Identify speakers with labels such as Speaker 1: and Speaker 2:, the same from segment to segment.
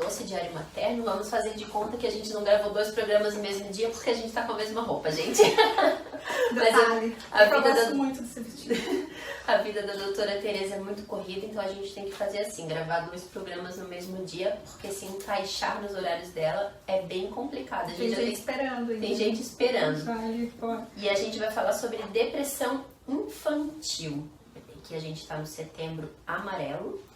Speaker 1: fosse Diário Materno, vamos fazer de conta que a gente não gravou 2 programas no mesmo dia porque a gente tá com a mesma roupa, gente.
Speaker 2: Detalhe, eu gosto muito desse vestido.
Speaker 1: A vida da doutora Tereza é muito corrida, então a gente tem que fazer assim, gravar 2 programas no mesmo dia, porque se encaixar nos horários dela é bem complicado.
Speaker 2: Tem gente esperando.
Speaker 1: Tem gente esperando. E a gente vai falar sobre depressão infantil, que a gente tá no Setembro Amarelo.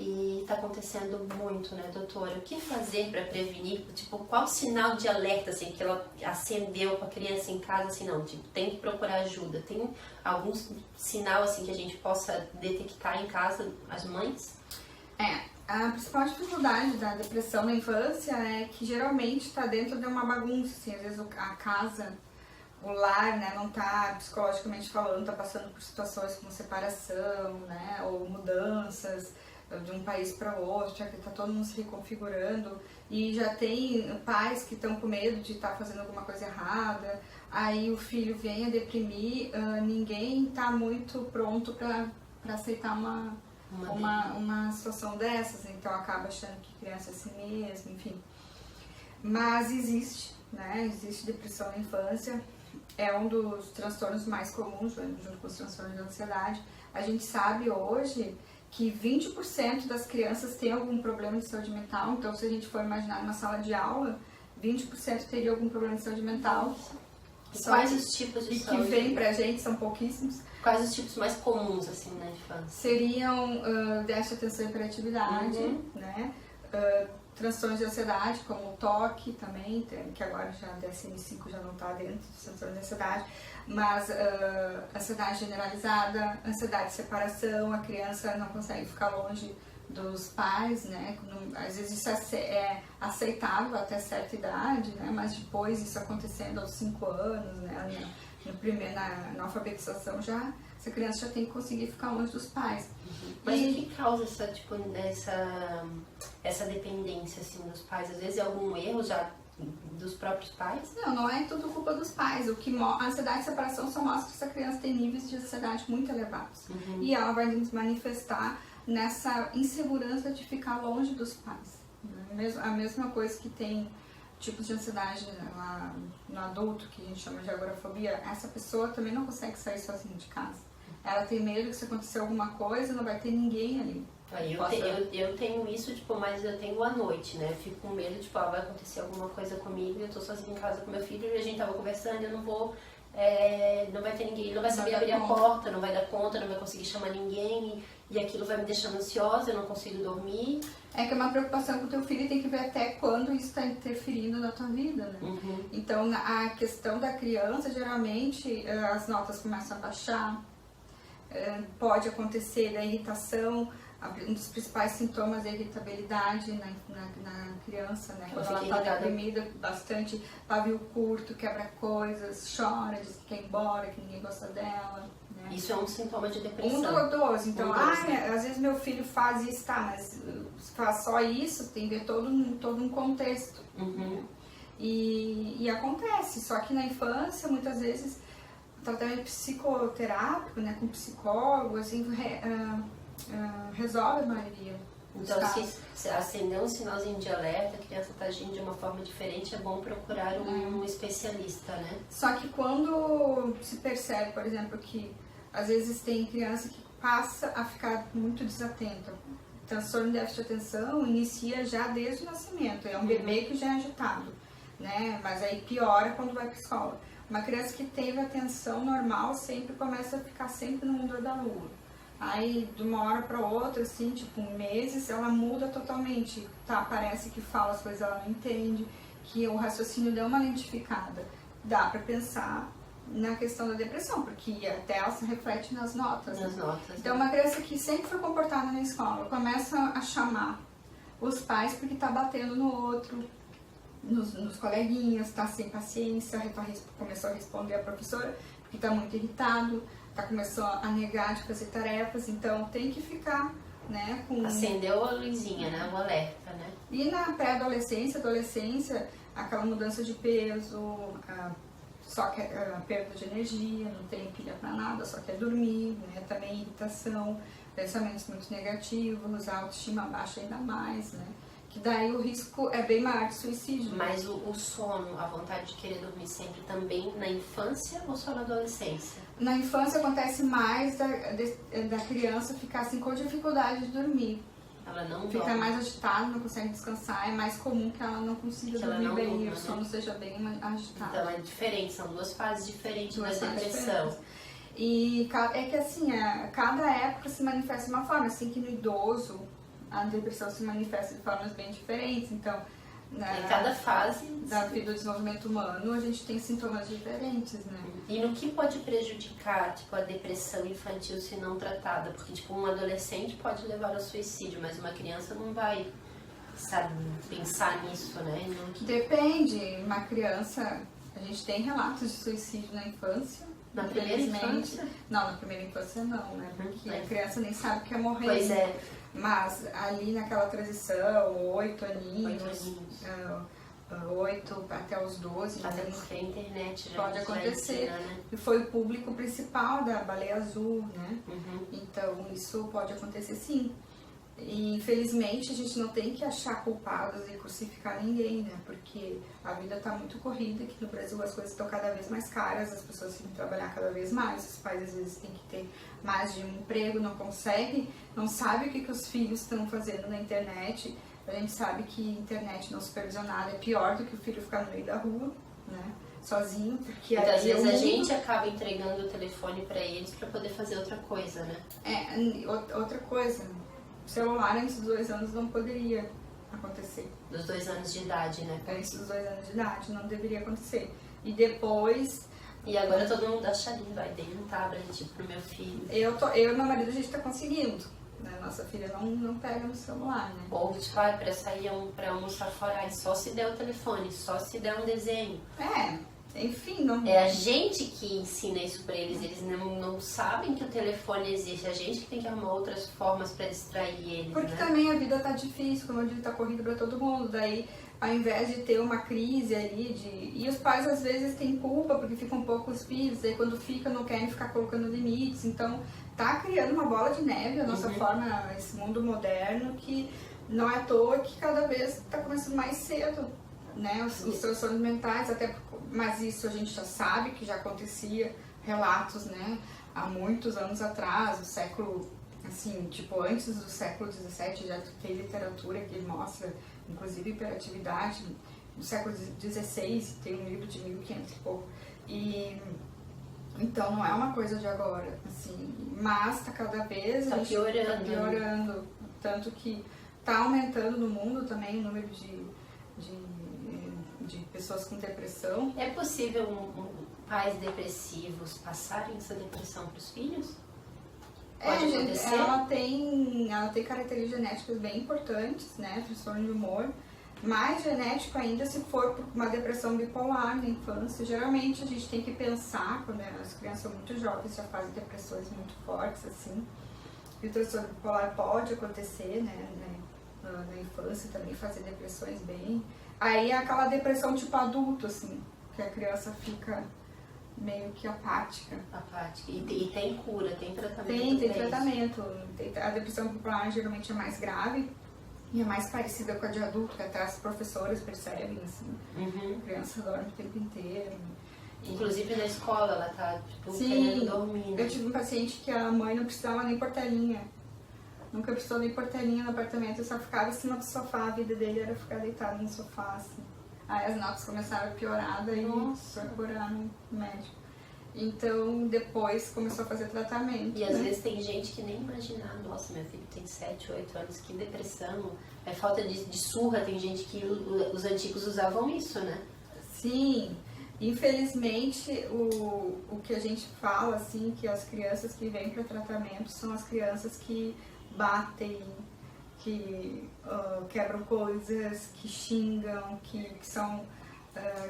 Speaker 1: E tá acontecendo muito, né, doutora? O que fazer para prevenir? Tipo, qual sinal de alerta, assim, que ela acendeu com a criança em casa, assim, não, tipo, tem que procurar ajuda? Tem algum sinal, assim, que a gente possa detectar em casa, as mães?
Speaker 2: A principal dificuldade da depressão na infância é que geralmente está dentro de uma bagunça, assim, às vezes a casa, o lar, né, não tá psicologicamente falando, tá passando por situações como separação, né, ou mudanças de um país para outro, já que está todo mundo se reconfigurando e já tem pais que estão com medo de estar fazendo alguma coisa errada, aí o filho vem a deprimir, ninguém está muito pronto para aceitar uma situação dessas, então acaba achando que criança é assim mesmo, enfim. Mas existe, né? Existe depressão na infância, é um dos transtornos mais comuns, junto com os transtornos de ansiedade. A gente sabe hoje que 20% das crianças têm algum problema de saúde mental, então se a gente for imaginar uma sala de aula, 20% teria algum problema de saúde mental.
Speaker 1: Quais os tipos de saúde?
Speaker 2: E que vem pra gente, são pouquíssimos.
Speaker 1: Quais os tipos mais comuns, assim, na infância?
Speaker 2: Seriam déficit de atenção e hiperatividade, né? Transtornos de ansiedade, como o TOC também, que agora já DSM-5 já não está dentro dos transtornos de ansiedade, mas ansiedade generalizada, ansiedade de separação, a criança não consegue ficar longe dos pais, né? Às vezes isso é aceitável até certa idade, né? Mas depois isso acontecendo aos 5 anos, né? Na alfabetização já, essa criança já tem que conseguir ficar longe dos pais.
Speaker 1: Mas o que causa essa dependência assim, dos pais? Às vezes é algum erro já dos próprios pais?
Speaker 2: Não é tudo culpa dos pais. A ansiedade de separação só mostra que essa criança tem níveis de ansiedade muito elevados. E ela vai nos manifestar nessa insegurança de ficar longe dos pais. A mesma coisa que tem tipos de ansiedade no adulto, que a gente chama de agorafobia, essa pessoa também não consegue sair sozinha de casa. Ela tem medo que se acontecer alguma coisa, não vai ter ninguém ali.
Speaker 1: Eu tenho isso, tipo, mas eu tenho à noite, né? Eu fico com medo, tipo, vai acontecer alguma coisa comigo, eu tô sozinha em casa com meu filho e a gente tava conversando, eu não vou, não vai ter ninguém, não vai saber abrir a porta, não vai dar conta, não vai conseguir chamar ninguém e aquilo vai me deixando ansiosa, eu não consigo dormir.
Speaker 2: É que é uma preocupação com o teu filho e tem que ver até quando isso está interferindo na tua vida, né? Então, a questão da criança, geralmente, as notas começam a baixar, pode acontecer da irritação, um dos principais sintomas é a irritabilidade na criança, né? Quando ela está deprimida, bastante pavio curto, quebra coisas, chora, diz que quer ir embora, que ninguém gosta dela. Né?
Speaker 1: Isso é um sintoma de depressão.
Speaker 2: Um dos. Então, às vezes meu filho faz isso, tá, mas faz só isso, tem que ver todo um contexto. Né? E acontece, só que na infância, muitas vezes, o tratamento psicoterápico, né, com psicólogo, assim, resolve a maioria.
Speaker 1: Então, se acender um sinalzinho de alerta, a criança está agindo de uma forma diferente, é bom procurar um especialista, né?
Speaker 2: Só que quando se percebe, por exemplo, que às vezes tem criança que passa a ficar muito desatenta. O transtorno de déficit de atenção inicia já desde o nascimento, é um bebê que já é agitado, né? Mas aí piora quando vai para a escola. Uma criança que teve atenção normal sempre começa a ficar sempre no mundo da lua. Aí, de uma hora para outra, assim, tipo, meses, ela muda totalmente, tá? Parece que fala as coisas, ela não entende, que o raciocínio deu uma lentificada. Dá para pensar na questão da depressão, porque até ela se reflete nas notas. Então, uma criança que sempre foi comportada na escola, começa a chamar os pais porque tá batendo no outro, nos coleguinhas, tá sem paciência, começou a responder a professora porque tá muito irritado, começou a negar de fazer tarefas, então tem que ficar, né, com...
Speaker 1: Acendeu a luzinha, né, o alerta, né?
Speaker 2: E na pré-adolescência, adolescência, aquela mudança de peso, só que a perda de energia, não tem pilha pra nada, só quer dormir, né, também irritação, pensamentos muito negativos, a autoestima baixa ainda mais, né? que daí o risco é bem maior de suicídio.
Speaker 1: Mas o sono, a vontade de querer dormir sempre também na infância ou só na adolescência?
Speaker 2: Na infância acontece mais da criança ficar assim com dificuldade de dormir.
Speaker 1: Ela não
Speaker 2: Fica
Speaker 1: dorme.
Speaker 2: mais agitada, não consegue descansar, é mais comum que ela não consiga
Speaker 1: Que ela
Speaker 2: dormir
Speaker 1: não
Speaker 2: bem,
Speaker 1: durma,
Speaker 2: o sono seja bem agitado.
Speaker 1: Então é diferente, são duas fases diferentes
Speaker 2: Duas
Speaker 1: da
Speaker 2: fases
Speaker 1: depressão.
Speaker 2: diferentes. E é que assim, cada época se manifesta de uma forma, assim que no idoso a depressão se manifesta de formas bem diferentes, então
Speaker 1: Em cada fase
Speaker 2: da vida do desenvolvimento humano a gente tem sintomas diferentes, né?
Speaker 1: E no que pode prejudicar, tipo, a depressão infantil se não tratada? Porque, tipo, um adolescente pode levar ao suicídio, mas uma criança não vai, sabe, pensar nisso, né?
Speaker 2: Depende, uma criança, a gente tem relatos de suicídio na infância.
Speaker 1: Na primeira infância?
Speaker 2: Não, na primeira infância não, né? Porque a criança nem sabe que é morrer.
Speaker 1: Pois é.
Speaker 2: Mas ali naquela transição, 8 aninhos, 8 até os 12,
Speaker 1: até porque a internet já
Speaker 2: pode acontecer.
Speaker 1: Ensina, né?
Speaker 2: E foi o público principal da Baleia Azul, né?
Speaker 1: Uhum.
Speaker 2: Então isso pode acontecer sim. E infelizmente a gente não tem que achar culpados e crucificar ninguém, né? Porque a vida está muito corrida, aqui no Brasil as coisas estão cada vez mais caras, as pessoas têm que trabalhar cada vez mais, os pais às vezes têm que ter mais de um emprego, não conseguem, não sabe o que os filhos estão fazendo na internet. A gente sabe que internet não supervisionada é pior do que o filho ficar no meio da rua, né? Sozinho, porque
Speaker 1: então, às vezes
Speaker 2: a
Speaker 1: gente acaba entregando o telefone para eles para poder fazer outra coisa, né?
Speaker 2: Outra coisa, o celular antes dos 2 anos não poderia acontecer.
Speaker 1: Dos 2 anos de idade, né?
Speaker 2: Antes dos 2 anos de idade não deveria acontecer. E depois...
Speaker 1: E agora todo mundo acha lindo, vai ter um tablet pro meu filho.
Speaker 2: Eu e meu marido a gente tá conseguindo. Né? Nossa filha não pega no celular, né?
Speaker 1: Ou tipo, pra sair pra almoçar fora, só se der o telefone, só se der um desenho.
Speaker 2: Enfim, não...
Speaker 1: É a gente que ensina isso pra eles, eles não sabem que o telefone existe, a gente que tem que arrumar outras formas pra distrair eles,
Speaker 2: porque
Speaker 1: né?
Speaker 2: também a vida tá difícil, como eu disse, tá corrida pra todo mundo, daí ao invés de ter uma crise ali e os pais às vezes têm culpa porque ficam poucos filhos, aí quando fica não querem ficar colocando limites, então tá criando uma bola de neve a nossa forma, esse mundo moderno que não é à toa que cada vez tá começando mais cedo, né, os transtornos mentais, até mas isso a gente já sabe que já acontecia, relatos, né, há muitos anos atrás, o século, assim, tipo, antes do século XVII já tem literatura que mostra, inclusive, hiperatividade, do século XVI, tem um livro de 1500 e pouco, e então não é uma coisa de agora, assim, mas tá cada vez
Speaker 1: tá
Speaker 2: piorando, tanto que tá aumentando no mundo também o número de pessoas com depressão.
Speaker 1: É possível pais depressivos passarem essa depressão para os filhos? Pode acontecer?
Speaker 2: Ela tem características genéticas bem importantes, né? Transtorno de humor. Mais genético ainda se for por uma depressão bipolar na infância. Geralmente a gente tem que pensar, quando as crianças são muito jovens, já fazem depressões muito fortes, assim. E o transtorno bipolar pode acontecer, né? Na infância também, fazer depressões bem... Aí é aquela depressão tipo adulto, assim, que a criança fica meio que apática.
Speaker 1: E tem cura, tem tratamento?
Speaker 2: Tem tratamento. A depressão bipolar geralmente é mais grave e é mais parecida com a de adulto, que até as professoras percebem, assim. A criança dorme o tempo inteiro.
Speaker 1: Inclusive na escola ela tá, tipo, querendo dormir.
Speaker 2: Eu tive um paciente que a mãe não precisava nem portelinha. Nunca precisou nem portelinha no apartamento, só ficava em cima do sofá, a vida dele era ficar deitado no sofá, assim. Aí as notas começaram a piorar, daí procurar no médico. Então, depois começou a fazer tratamento.
Speaker 1: E às vezes tem gente que nem imagina, nossa, meu filho tem 7, 8 anos, que depressão, é falta de surra, tem gente que os antigos usavam isso, né?
Speaker 2: Sim, infelizmente o que a gente fala, assim, que as crianças que vêm para tratamento são as crianças que batem, que quebram coisas, que xingam, que são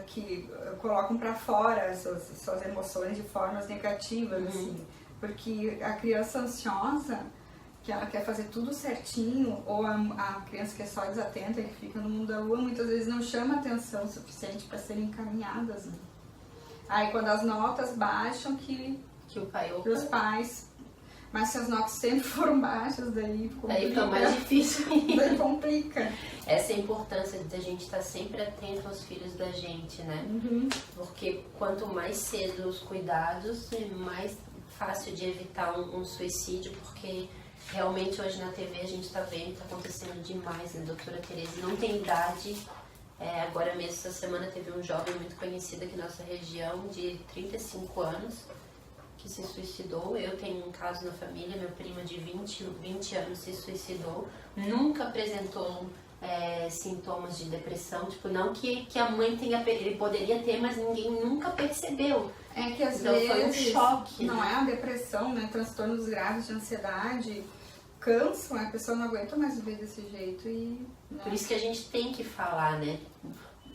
Speaker 2: que colocam para fora suas emoções de formas negativas, assim, porque a criança ansiosa, que ela quer fazer tudo certinho, ou a criança que é só desatenta e que fica no mundo da lua, muitas vezes não chama atenção suficiente para serem encaminhadas, né? Aí quando as notas baixam, que os pais Mas se as notas sempre foram baixas, daí
Speaker 1: fica mais difícil.
Speaker 2: Daí complica.
Speaker 1: Essa é a importância de a gente estar sempre atento aos filhos da gente, né? Porque quanto mais cedo os cuidados, é mais fácil de evitar um suicídio, porque realmente hoje na TV a gente está vendo que está acontecendo demais, né, doutora Tereza? Não tem idade. Agora mesmo, essa semana, teve um jovem muito conhecido aqui na nossa região, de 35 anos, que se suicidou. Eu tenho um caso na família, meu primo de 20 anos se suicidou. Nunca apresentou sintomas de depressão, tipo, não que a mãe tenha, ele poderia ter, mas ninguém nunca percebeu.
Speaker 2: É que às
Speaker 1: então,
Speaker 2: vezes
Speaker 1: foi um choque,
Speaker 2: não
Speaker 1: né?
Speaker 2: é a depressão, né? Transtornos graves de ansiedade cansam, a pessoa não aguenta mais viver desse jeito e... Né?
Speaker 1: Por isso que a gente tem que falar, né?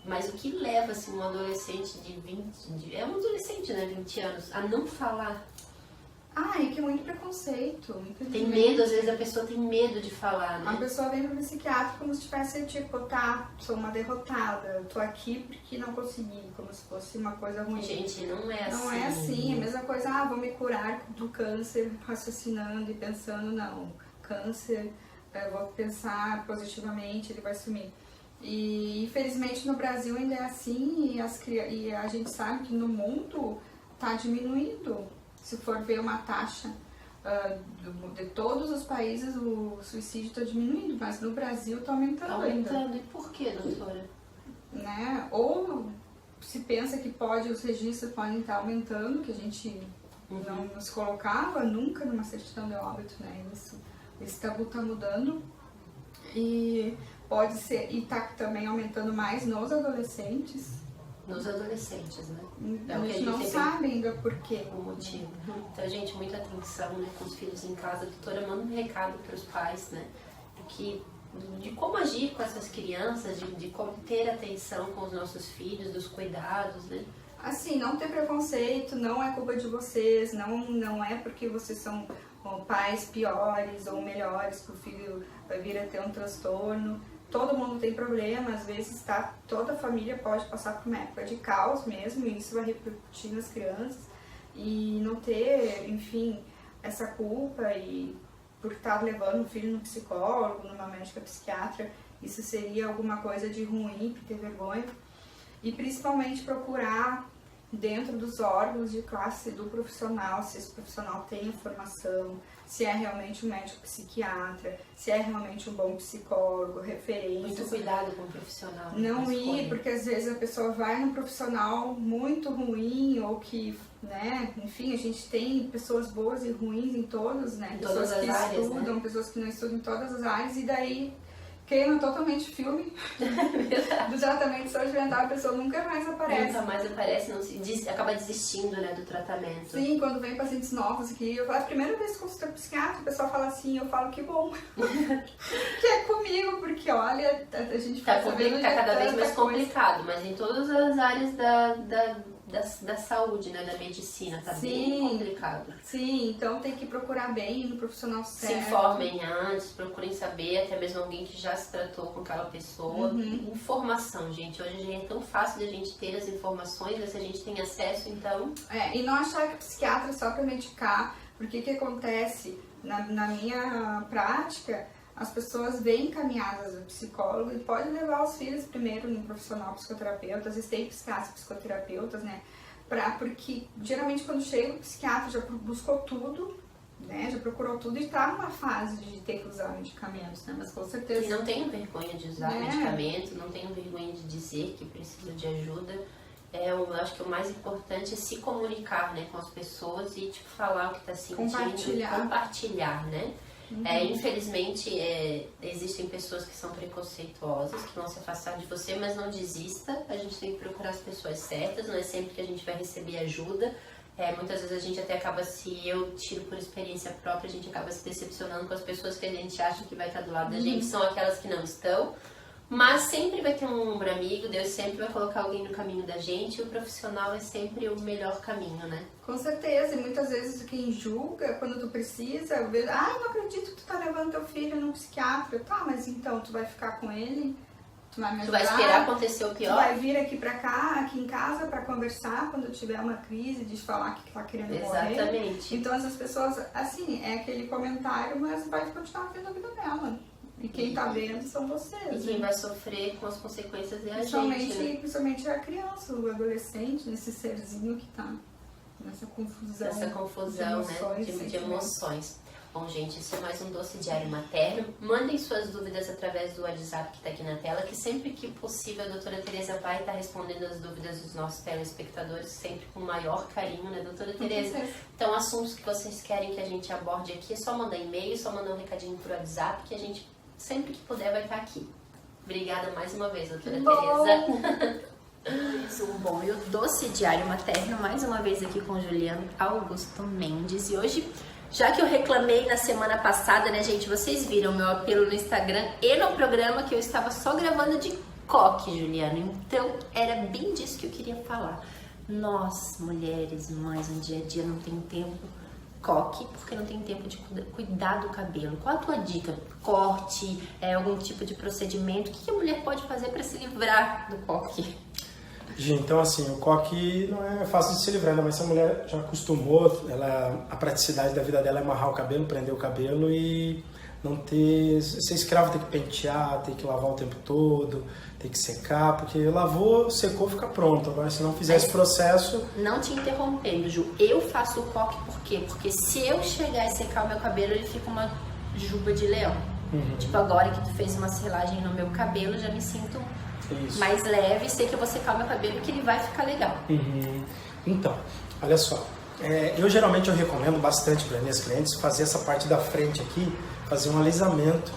Speaker 1: Mas o que leva, assim, um adolescente de 20... É um adolescente, né? 20 anos, a não falar?
Speaker 2: É que é muito preconceito.
Speaker 1: Tem medo, às vezes a pessoa tem medo de falar, né?
Speaker 2: A pessoa vem pro psiquiatra como se tivesse, tipo, sou uma derrotada, tô aqui porque não consegui, como se fosse uma coisa ruim.
Speaker 1: Gente, não é assim.
Speaker 2: Não é assim, é a mesma coisa, vou me curar do câncer raciocinando e pensando, não, câncer, vou pensar positivamente, ele vai sumir. E infelizmente no Brasil ainda é assim e a gente sabe que no mundo tá diminuindo. Se for ver uma taxa de todos os países, o suicídio está diminuindo, mas no Brasil está aumentando ainda.
Speaker 1: E por que, doutora?
Speaker 2: Né? Ou se pensa que os registros podem estar aumentando, que a gente não nos colocava nunca numa certidão de óbito, né? Esse tabu está mudando e pode ser, e está também aumentando mais nos adolescentes.
Speaker 1: Nos adolescentes, né?
Speaker 2: A gente não sabe ainda por quê.
Speaker 1: O motivo. Então, gente, muita atenção, né, com os filhos em casa. A doutora manda um recado para os pais, né? De como agir com essas crianças, de como ter atenção com os nossos filhos, dos cuidados, né?
Speaker 2: Assim, não ter preconceito, não é culpa de vocês, não é porque vocês são pais piores ou melhores que o filho vai vir a ter um transtorno. Todo mundo tem problema, às vezes toda a família pode passar por uma época de caos mesmo, e isso vai repercutir nas crianças. E não ter, enfim, essa culpa e por estar levando o filho no psicólogo, numa médica psiquiatra, isso seria alguma coisa de ruim, por ter vergonha. E principalmente procurar dentro dos órgãos de classe do profissional, se esse profissional tem formação, se é realmente um médico psiquiatra, se é realmente um bom psicólogo, referência.
Speaker 1: Muito cuidado com o profissional.
Speaker 2: Não ir, porque às vezes a pessoa vai num profissional muito ruim ou que, né, enfim, a gente tem pessoas boas e ruins em todos, né?
Speaker 1: Pessoas que
Speaker 2: estudam, né? Pessoas que não estudam em todas as áreas, e daí queima totalmente o filme do tratamento de saúde mental, a pessoa nunca mais aparece.
Speaker 1: Nunca mais aparece, acaba desistindo, né, do tratamento.
Speaker 2: Sim, quando vem pacientes novos aqui, a primeira vez que consulta psiquiatra, o pessoal fala assim, eu falo que bom, que é comigo, porque olha, a gente
Speaker 1: tá cada vez mais complicado, mas em todas as áreas da saúde, né, da medicina, tá bem complicado.
Speaker 2: Sim, então tem que procurar bem no profissional certo.
Speaker 1: Se informem antes, procurem saber, até mesmo alguém que já se tratou com aquela pessoa. Informação, gente, hoje é tão fácil de a gente ter as informações, né, se a gente tem acesso, então...
Speaker 2: E não achar que o psiquiatra é só para medicar, porque o que acontece na minha prática, as pessoas vêm encaminhadas ao psicólogo e podem levar os filhos primeiro no profissional psicoterapeuta, às vezes tem psiquiatras psicoterapeutas, né? Porque geralmente quando chega o psiquiatra já buscou tudo, né? Já procurou tudo e está numa fase de ter que usar medicamentos, né? Mas com certeza...
Speaker 1: E não tenho vergonha de usar medicamento, não tenho vergonha de dizer que preciso de ajuda. Eu acho que o mais importante é se comunicar, né, com as pessoas e tipo, falar o que está sentindo, compartilhar, né? Infelizmente, existem pessoas que são preconceituosas, que vão se afastar de você, mas não desista. A gente tem que procurar as pessoas certas, não é sempre que a gente vai receber ajuda. Muitas vezes a gente até acaba, se eu tiro por experiência própria, a gente acaba se decepcionando com as pessoas que a gente acha que vai estar do lado da gente, são aquelas que não estão. Mas sempre vai ter um ombro amigo, Deus sempre vai colocar alguém no caminho da gente, e o profissional é sempre o melhor caminho, né?
Speaker 2: Com certeza, e muitas vezes quem julga, quando tu precisa, não acredito que tu tá levando teu filho num psiquiatra. Tá, mas então tu vai ficar com ele? Tu vai me
Speaker 1: Tu
Speaker 2: ajudar?
Speaker 1: vai esperar acontecer o
Speaker 2: Tu
Speaker 1: pior?
Speaker 2: vai vir aqui pra cá, aqui em casa, pra conversar quando tiver uma crise, de falar que tá querendo morrer.
Speaker 1: Exatamente.
Speaker 2: Então essas pessoas, assim, é aquele comentário, mas vai continuar vendo a vida dela. E quem tá vendo são vocês.
Speaker 1: E quem vai sofrer com as consequências é a
Speaker 2: Principalmente,
Speaker 1: gente, né?
Speaker 2: principalmente a criança, o adolescente, nesse serzinho que tá nessa confusão.
Speaker 1: Essa confusão,
Speaker 2: de emoções,
Speaker 1: né? De emoções. Bom, gente, isso é mais um Doce Diário Materno. Mandem suas dúvidas através do WhatsApp que está aqui na tela, que sempre que possível a doutora Tereza vai estar respondendo as dúvidas dos nossos telespectadores, sempre com o maior carinho, né, doutora Tereza? Então, assuntos que vocês querem que a gente aborde aqui, é só mandar e-mail, só mandar um recadinho por WhatsApp, que a gente, sempre que puder, vai estar aqui. Obrigada mais uma vez, doutora Tereza. Bom, e o Doce Diário Materno, mais uma vez aqui com Juliano Augusto Mendes. E hoje, já que eu reclamei na semana passada, né, gente, vocês viram meu apelo no Instagram e no programa que eu estava só gravando de coque, Juliano. Então, era bem disso que eu queria falar. Nós, mulheres, mães, no dia a dia não tem tempo. Coque, porque não tem tempo de cuidar do cabelo. Qual a tua dica? Corte, algum tipo de procedimento? O que a mulher pode fazer para se livrar do coque?
Speaker 3: Gente, então assim, o coque não é fácil de se livrar, mas se a mulher já acostumou, a praticidade da vida dela é amarrar o cabelo, prender o cabelo e não ter... Ser escravo, tem que pentear, tem que lavar o tempo todo, tem que secar, porque lavou, secou, fica pronto. Agora, se não fizer esse processo...
Speaker 1: Não te interrompendo, Ju, eu faço o coque por quê? Porque se eu chegar e secar o meu cabelo, ele fica uma juba de leão. Tipo, agora que tu fez uma selagem no meu cabelo, já me sinto... Isso. Mais leve, sei que eu vou secar o meu cabelo, que ele vai ficar legal.
Speaker 3: Então, olha só, eu geralmente recomendo bastante para minhas clientes fazer essa parte da frente aqui, fazer um alisamento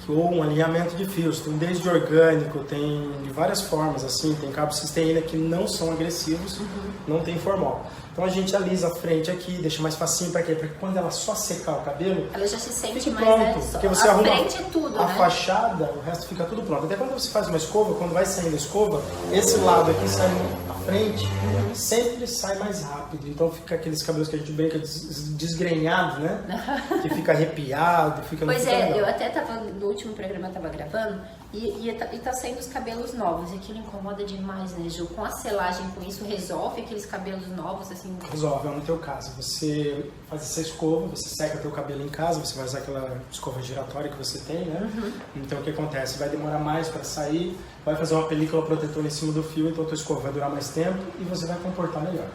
Speaker 3: ou um alinhamento de fios. Tem desde orgânico, tem de várias formas, assim, tem cabos cisteína que não são agressivos, não tem formol. Então a gente alisa a frente aqui, deixa mais facinho para quê? Para que quando ela só secar o cabelo,
Speaker 1: ela já se sente
Speaker 3: fique
Speaker 1: mais
Speaker 3: pronto, porque você
Speaker 1: a
Speaker 3: arruma
Speaker 1: frente é tudo,
Speaker 3: a
Speaker 1: né?
Speaker 3: fachada, o resto fica tudo pronto. Até quando você faz uma escova, quando vai saindo a escova, esse lado aqui sai à frente, sempre sai mais rápido. Então fica aqueles cabelos que a gente brinca desgrenhados, né? Que fica arrepiado, fica
Speaker 1: Pois
Speaker 3: fica legal.
Speaker 1: Eu até tava, no último programa eu tava gravando e tá saindo os cabelos novos. E aquilo incomoda demais, né, Ju? Com a selagem, com isso, resolve aqueles cabelos novos, assim?
Speaker 3: Resolve, é no teu caso. Você faz essa escova, você seca teu cabelo em casa, você vai usar aquela escova giratória que você tem, né? Então o que acontece? Vai demorar mais para sair, vai fazer uma película protetora em cima do fio, então a tua escova vai durar mais tempo e você vai comportar melhor.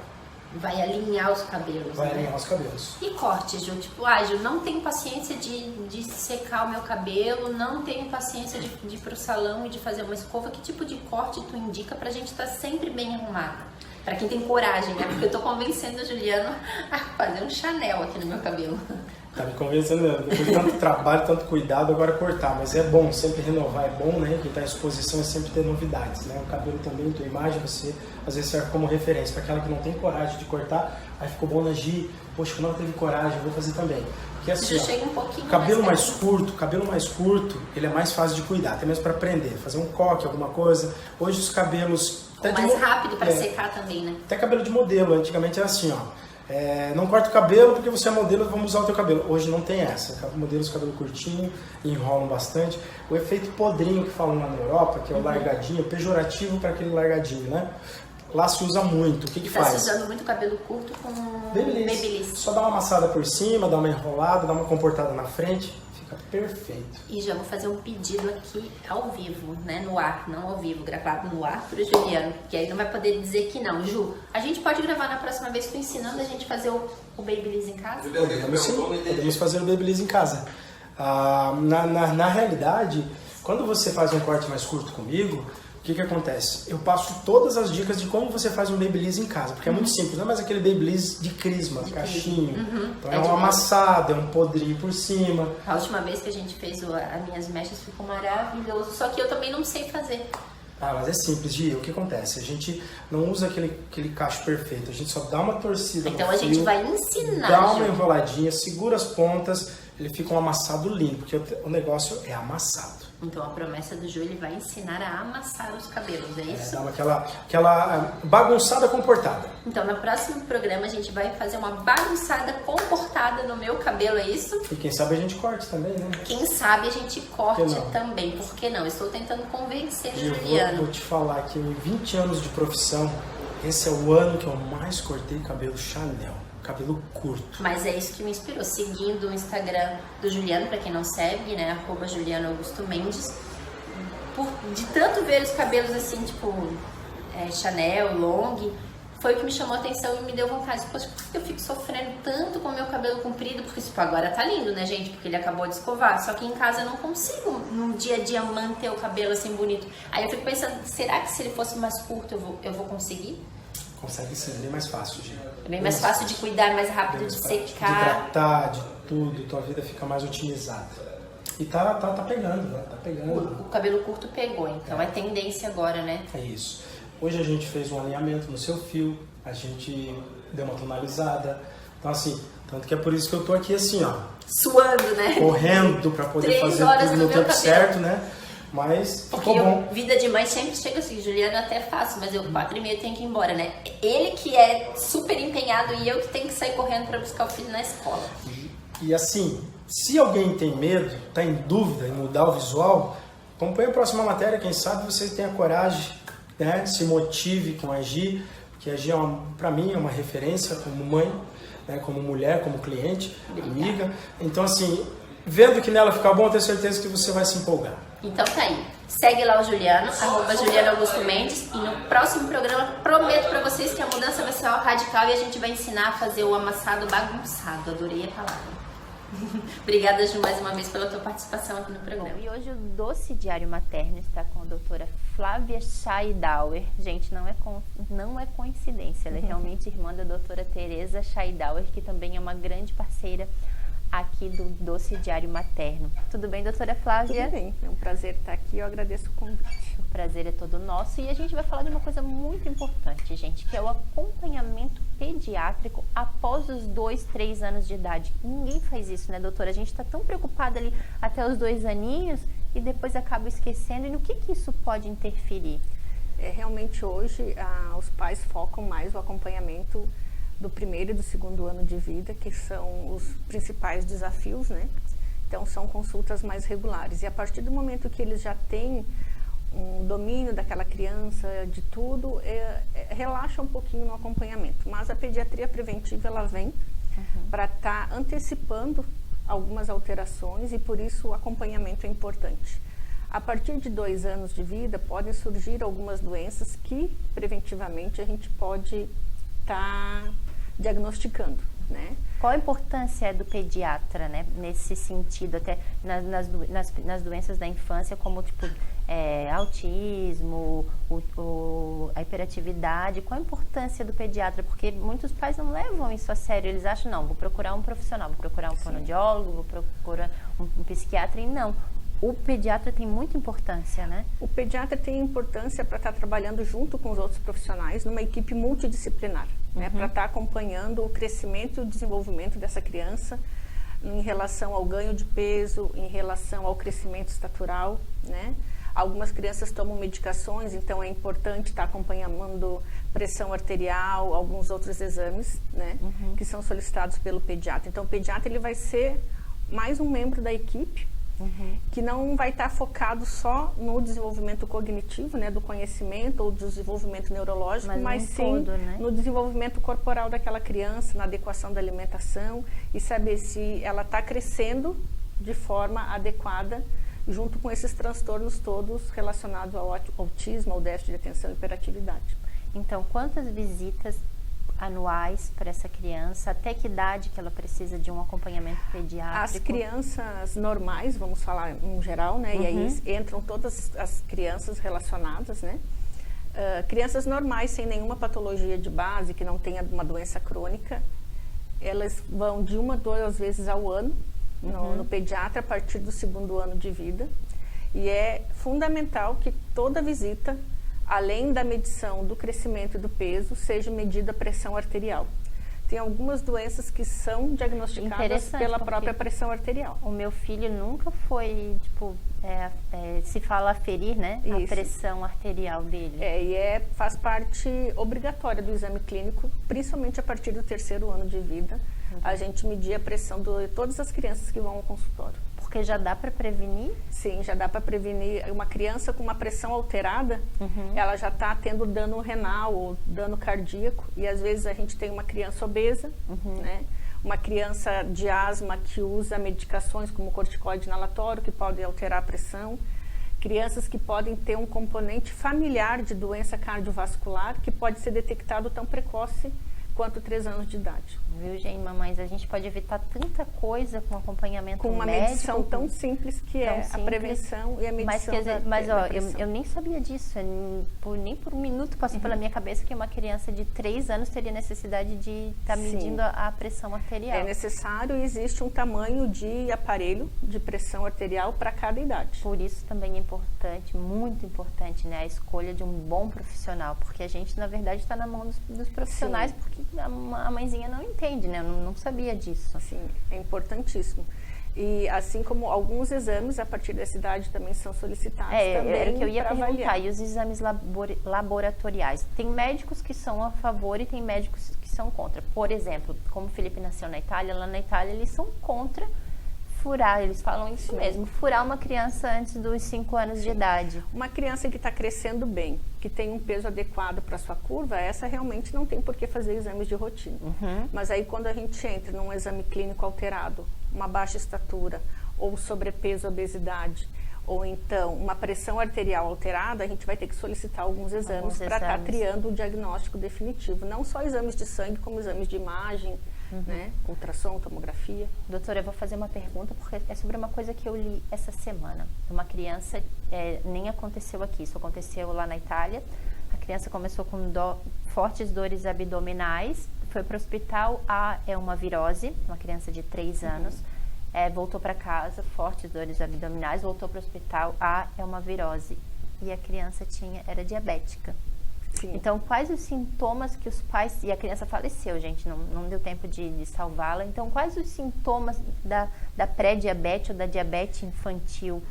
Speaker 1: Vai alinhar os cabelos.
Speaker 3: Vai
Speaker 1: né?
Speaker 3: alinhar os cabelos.
Speaker 1: E corte, Ju? Tipo, Ju, não tenho paciência de secar o meu cabelo, não tenho paciência de ir pro salão e de fazer uma escova. Que tipo de corte tu indica pra gente estar sempre bem arrumada? Pra quem tem coragem, né? Porque eu tô convencendo a Juliana a fazer um Chanel aqui no meu cabelo.
Speaker 3: Tá me convencendo, depois de tanto trabalho, tanto cuidado, agora cortar. Mas é bom sempre renovar, é bom, né? Quem tá em exposição é sempre ter novidades, né? O cabelo também, tua imagem, você às vezes serve como referência. Para aquela que não tem coragem de cortar, aí ficou bom na Gi, poxa, como ela teve coragem, eu vou fazer também. Porque assim,
Speaker 1: chega um pouquinho
Speaker 3: cabelo mais curto, ele é mais fácil de cuidar, até mesmo para prender, fazer um coque, alguma coisa. Hoje os cabelos...
Speaker 1: mais rápido para secar também, né?
Speaker 3: Até cabelo de modelo, antigamente era assim, ó. Não corta o cabelo porque você é modelo, vamos usar o teu cabelo. Hoje não tem essa. Modelos cabelo curtinho, enrolam bastante. O efeito podrinho que falam lá na Europa, que é o largadinho, pejorativo para aquele largadinho, né? Lá se usa muito. O que faz?
Speaker 1: Tá se usando muito cabelo curto com babyliss.
Speaker 3: Só dá uma amassada por cima, dá uma enrolada, dá uma comportada na frente. Fica perfeito.
Speaker 1: E já vou fazer um pedido aqui ao vivo, né? No ar, não ao vivo, gravado no ar pro Juliano, porque aí não vai poder dizer que não. Ju, a gente pode gravar na próxima vez tu ensinando a gente fazer o babyliss em casa?
Speaker 3: Podemos fazer o babyliss em casa. Na realidade, quando você faz um corte mais curto comigo, o que acontece? Eu passo todas as dicas de como você faz um babyliss em casa, porque é muito simples, não é mais aquele babyliss de crisma, caixinho. Então é um amassado, é um podrinho por cima.
Speaker 1: A última vez que a gente fez as minhas mechas ficou maravilhoso, só que eu também não sei fazer.
Speaker 3: Mas é simples, Gi. O que acontece? A gente não usa aquele cacho perfeito, a gente só dá uma torcida
Speaker 1: então
Speaker 3: no
Speaker 1: a
Speaker 3: fio,
Speaker 1: gente vai ensinar.
Speaker 3: Dá uma enroladinha, segura as pontas ele fica um amassado lindo, porque o negócio é amassado.
Speaker 1: Então a promessa do Ju, ele vai ensinar a amassar os cabelos, é isso?
Speaker 3: Dá aquela bagunçada comportada.
Speaker 1: Então no próximo programa a gente vai fazer uma bagunçada comportada no meu cabelo, é isso?
Speaker 3: E quem sabe a gente corte também, né?
Speaker 1: Quem sabe a gente corte também, por que não? Estou tentando convencer o Juliano.
Speaker 3: Vou te falar que em 20 anos de profissão, esse é o ano que eu mais cortei cabelo Chanel. Cabelo curto.
Speaker 1: Mas é isso que me inspirou, seguindo o Instagram do Juliano, pra quem não segue, né, @JulianoAugustoMendes, de tanto ver os cabelos assim, tipo, Chanel, long, foi o que me chamou a atenção e me deu vontade. Poxa, por que eu fico sofrendo tanto com o meu cabelo comprido? Porque, tipo, agora tá lindo, né, gente, porque ele acabou de escovar, só que em casa eu não consigo, no dia a dia, manter o cabelo assim, bonito. Aí eu fico pensando, será que se ele fosse mais curto eu vou conseguir?
Speaker 3: Consegue sim, bem mais fácil, gente.
Speaker 1: É bem mais fácil de cuidar, mais rápido de secar.
Speaker 3: De hidratar, de tudo, tua vida fica mais otimizada. E tá pegando, né? Tá pegando.
Speaker 1: O cabelo curto pegou, então é tendência agora, né?
Speaker 3: É isso. Hoje a gente fez um alinhamento no seu fio, a gente deu uma tonalizada. Então assim, tanto que é por isso que eu tô aqui assim, ó.
Speaker 1: Suando, né?
Speaker 3: Correndo pra poder fazer tudo no tempo certo, né? Mas ficou bom.
Speaker 1: Vida de mãe sempre chega assim, Juliano até fácil, mas eu 4h30 tenho que ir embora, né? Ele que é super empenhado e eu que tenho que sair correndo pra buscar o filho na escola.
Speaker 3: E assim, se alguém tem medo, tá em dúvida em mudar o visual, acompanhe a próxima matéria, quem sabe você tenha coragem, né? Se motive com a Gi, porque a Gi pra mim é uma referência como mãe, né? Como mulher, como cliente, amiga. Então assim, vendo que nela ficar bom, eu tenho certeza que você vai se empolgar.
Speaker 1: Então tá aí, segue lá o Juliano, @JulianoAugustoMendes, e no próximo programa prometo pra vocês que a mudança vai ser radical e a gente vai ensinar a fazer o amassado bagunçado. Adorei a palavra. Obrigada, Ju, mais uma vez pela tua participação aqui no programa. E hoje o Doce Diário Materno está com a doutora Flávia Scheidauer. Gente, não é coincidência, ela é realmente irmã da doutora Tereza Scheidauer, que também é uma grande parceira aqui do Doce Diário Materno. Tudo bem, doutora Flávia?
Speaker 4: Tudo bem, é um prazer estar aqui, eu agradeço o convite.
Speaker 1: O prazer é todo nosso e a gente vai falar de uma coisa muito importante, gente, que é o acompanhamento pediátrico após os 2, 3 anos de idade. Ninguém faz isso, né, doutora? A gente está tão preocupada ali até os 2 aninhos e depois acaba esquecendo. E no que isso pode interferir?
Speaker 4: Realmente hoje os pais focam mais o acompanhamento do 1º e do 2º ano de vida, que são os principais desafios, né? Então são consultas mais regulares. E a partir do momento que eles já têm um domínio daquela criança, de tudo, relaxa um pouquinho no acompanhamento. Mas a pediatria preventiva, ela vem para estar antecipando algumas alterações e por isso o acompanhamento é importante. A partir de 2 anos de vida, podem surgir algumas doenças que preventivamente a gente pode estar diagnosticando, né?
Speaker 1: Qual a importância do pediatra, né, nesse sentido, até nas doenças da infância, como tipo autismo, a hiperatividade? Qual a importância do pediatra? Porque muitos pais não levam isso a sério, eles acham, não, vou procurar um profissional, vou procurar um fonoaudiólogo, vou procurar um psiquiatra, e não. O pediatra tem muita importância, né?
Speaker 4: O pediatra tem importância para estar trabalhando junto com os outros profissionais numa equipe multidisciplinar, né? Para estar acompanhando o crescimento e o desenvolvimento dessa criança em relação ao ganho de peso, em relação ao crescimento estatural, né? Algumas crianças tomam medicações, então é importante estar acompanhando pressão arterial, alguns outros exames, né? Que são solicitados pelo pediatra. Então o pediatra ele vai ser mais um membro da equipe, que não vai estar focado só no desenvolvimento cognitivo, né, do conhecimento ou do desenvolvimento neurológico, mas sim todo, né? No desenvolvimento corporal daquela criança, na adequação da alimentação e saber se ela está crescendo de forma adequada junto com esses transtornos todos relacionados ao autismo, ao déficit de atenção e hiperatividade.
Speaker 1: Então, quantas visitas anuais para essa criança? Até que idade que ela precisa de um acompanhamento pediátrico?
Speaker 4: As crianças normais, vamos falar em geral, né? E aí entram todas as crianças relacionadas, né? Crianças normais sem nenhuma patologia de base, que não tenha uma doença crônica, elas vão de 1 a 2 vezes ao ano no pediatra a partir do 2º ano de vida. E é fundamental que toda visita, além da medição do crescimento e do peso, seja medida a pressão arterial. tem algumas doenças que são diagnosticadas pela própria pressão arterial.
Speaker 1: O meu filho nunca foi, tipo, se fala aferir, né? Isso. A pressão arterial dele.
Speaker 4: E faz parte obrigatória do exame clínico, principalmente a partir do 3º ano de vida, a gente medir a pressão de todas as crianças que vão ao consultório.
Speaker 1: Porque já dá para prevenir?
Speaker 4: Sim, já dá para prevenir. Uma criança com uma pressão alterada, ela já está tendo dano renal ou dano cardíaco. E às vezes a gente tem uma criança obesa, né? Uma criança de asma que usa medicações como corticoide inalatório, que podem alterar a pressão. Crianças que podem ter um componente familiar de doença cardiovascular, que pode ser detectado tão precoce quanto 3 anos de idade.
Speaker 1: Viu, gente, mamães? A gente pode evitar tanta coisa com acompanhamento médico.
Speaker 4: Com uma medição tão simples que a prevenção e a medição.
Speaker 1: Mas eu nem sabia disso. Nem por um minuto passou pela minha cabeça que uma criança de 3 anos teria necessidade de estar medindo a pressão arterial.
Speaker 4: É necessário e existe um tamanho de aparelho de pressão arterial para cada idade.
Speaker 1: Por isso também é importante, muito importante, né, a escolha de um bom profissional, porque a gente, na verdade, está na mão dos profissionais, porque a mãezinha não entende, né? Eu não sabia disso.
Speaker 4: Sim, é importantíssimo. E assim como alguns exames a partir dessa idade também são solicitados também.
Speaker 1: Era que eu ia perguntar.
Speaker 4: Avaliar.
Speaker 1: E os exames laboratoriais? Tem médicos que são a favor e tem médicos que são contra. Por exemplo, como o Felipe nasceu na Itália, lá na Itália eles são contra furar, eles falam isso mesmo, furar uma criança antes dos 5 anos de idade.
Speaker 4: Uma criança que está crescendo bem, que tem um peso adequado para sua curva, essa realmente não tem por que fazer exames de rotina. Mas aí quando a gente entra num exame clínico alterado, uma baixa estatura, ou sobrepeso, obesidade, ou então uma pressão arterial alterada, a gente vai ter que solicitar alguns exames para estar triando o diagnóstico definitivo. Não só exames de sangue, como exames de imagem, né? Ultrassom, tomografia.
Speaker 1: Doutora, eu vou fazer uma pergunta porque é sobre uma coisa que eu li essa semana. Uma criança, nem aconteceu aqui, isso aconteceu lá na Itália. A criança começou com fortes dores abdominais, foi para o hospital, é uma virose, uma criança de 3 anos. Voltou para casa, fortes dores abdominais, voltou para o hospital, é uma virose. E a criança era diabética.
Speaker 4: Sim.
Speaker 1: Então, quais os sintomas que os pais... E a criança faleceu, gente, não deu tempo de salvá-la. Então, quais os sintomas da pré-diabetes ou da diabetes infantil?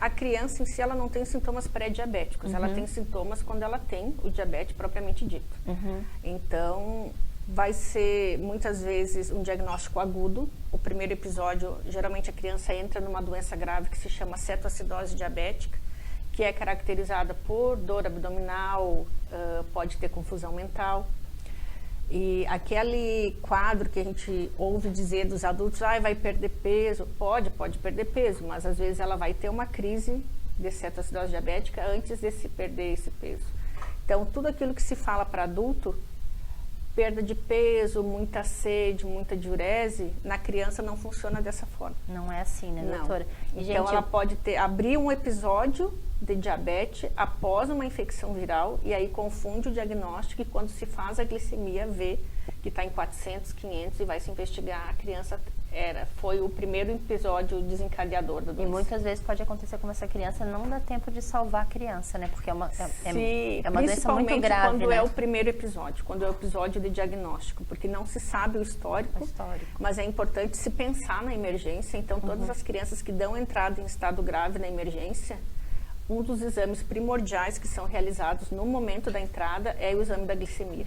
Speaker 4: A criança em si, ela não tem sintomas pré-diabéticos. Ela tem sintomas quando ela tem o diabetes propriamente dito. Então, vai ser, muitas vezes, um diagnóstico agudo. O primeiro episódio, geralmente a criança entra numa doença grave que se chama cetoacidose diabética, que é caracterizada por dor abdominal, pode ter confusão mental. E aquele quadro que a gente ouve dizer dos adultos, vai perder peso, pode perder peso, mas às vezes ela vai ter uma crise de cetoacidose diabética antes de se perder esse peso. Então, tudo aquilo que se fala para adulto, perda de peso, muita sede, muita diurese, na criança não funciona dessa forma.
Speaker 1: Não é assim, né, doutora?
Speaker 4: E, então, ela pode abrir um episódio de diabetes após uma infecção viral e aí confunde o diagnóstico e quando se faz a glicemia vê que está em 400, 500 e vai se investigar, a criança foi o primeiro episódio desencadeador da doença.
Speaker 1: E muitas vezes pode acontecer com essa criança, não dá tempo de salvar a criança, né? Porque é uma doença muito grave,
Speaker 4: quando
Speaker 1: né?
Speaker 4: é o primeiro episódio, quando é o episódio de diagnóstico, porque não se sabe o histórico. Mas é importante se pensar na emergência, então todas as crianças que dão entrada em estado grave na emergência, um dos exames primordiais que são realizados no momento da entrada é o exame da glicemia.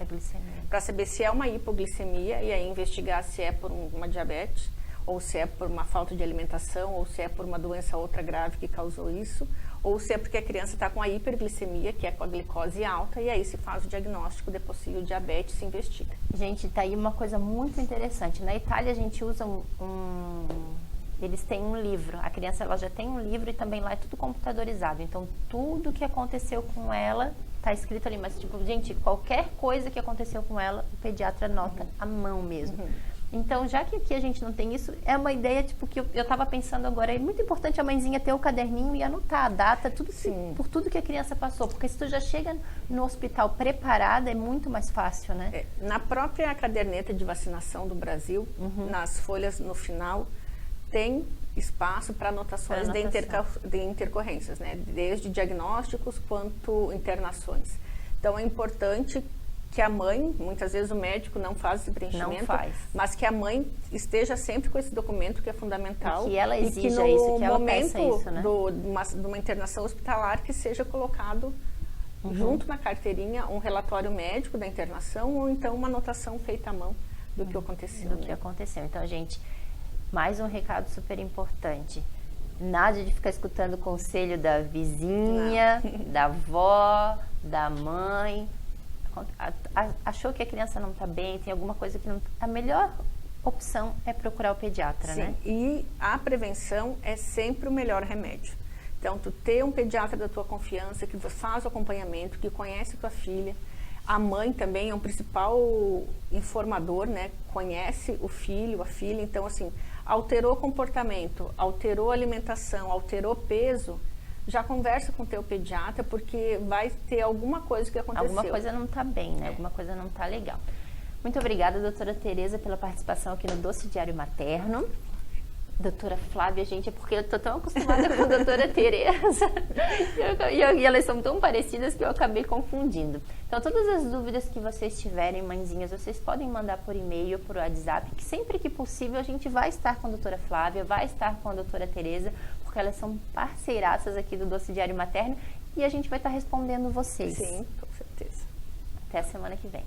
Speaker 4: Para saber se é uma hipoglicemia e aí investigar se é por uma diabetes, ou se é por uma falta de alimentação, ou se é por uma doença outra grave que causou isso, ou se é porque a criança está com a hiperglicemia, que é com a glicose alta, e aí se faz o diagnóstico de possível diabetes, se investiga.
Speaker 1: Gente, tá aí uma coisa muito interessante. Na Itália a gente usa eles têm um livro, a criança ela já tem um livro e também lá é tudo computadorizado, então tudo que aconteceu com ela está escrito ali, mas tipo, gente, qualquer coisa que aconteceu com ela, o pediatra anota à mão mesmo. Então, já que aqui a gente não tem isso, é uma ideia tipo que eu estava pensando agora, é muito importante a mãezinha ter o caderninho e anotar a data, tudo por tudo que a criança passou, porque se tu já chega no hospital preparada, é muito mais fácil, né?
Speaker 4: Na própria caderneta de vacinação do Brasil, nas folhas no final, tem espaço para anotações de intercorrências, né? Desde diagnósticos quanto internações. Então, é importante que a mãe, muitas vezes o médico não faz esse preenchimento,
Speaker 5: Não faz.
Speaker 4: mas que a mãe esteja sempre com esse documento que é fundamental.
Speaker 5: E que ela exija
Speaker 4: e que no
Speaker 5: isso, que ela
Speaker 4: momento
Speaker 5: peça isso, né?
Speaker 4: de uma internação hospitalar que seja colocado junto na carteirinha um relatório médico da internação ou então uma anotação feita à mão do que aconteceu.
Speaker 5: Do que aconteceu. Então, gente, mais um recado super importante. Nada de ficar escutando o conselho da vizinha, da avó, da mãe. Achou que a criança não está bem, tem alguma coisa que não... A melhor opção é procurar o pediatra, né?
Speaker 4: E a prevenção é sempre o melhor remédio. Então, tu ter um pediatra da tua confiança, que faz o acompanhamento, que conhece tua filha. A mãe também é um principal informador, né? Conhece o filho, a filha. Então, assim, alterou o comportamento, alterou a alimentação, alterou peso, já conversa com o teu pediatra, porque vai ter alguma coisa que aconteceu.
Speaker 5: Alguma coisa não está bem, né? Alguma coisa não está legal. Muito obrigada, doutora Tereza, pela participação aqui no Doce Diário Materno. Doutora Flávia, gente, é porque eu tô tão acostumada com a doutora Tereza e elas são tão parecidas que eu acabei confundindo. Então, todas as dúvidas que vocês tiverem, mãezinhas, vocês podem mandar por e-mail, por WhatsApp, que sempre que possível a gente vai estar com a doutora Flávia, vai estar com a doutora Tereza, porque elas são parceiraças aqui do Doce Diário Materno e a gente vai estar respondendo vocês.
Speaker 4: Sim, com certeza.
Speaker 5: Até a semana que vem.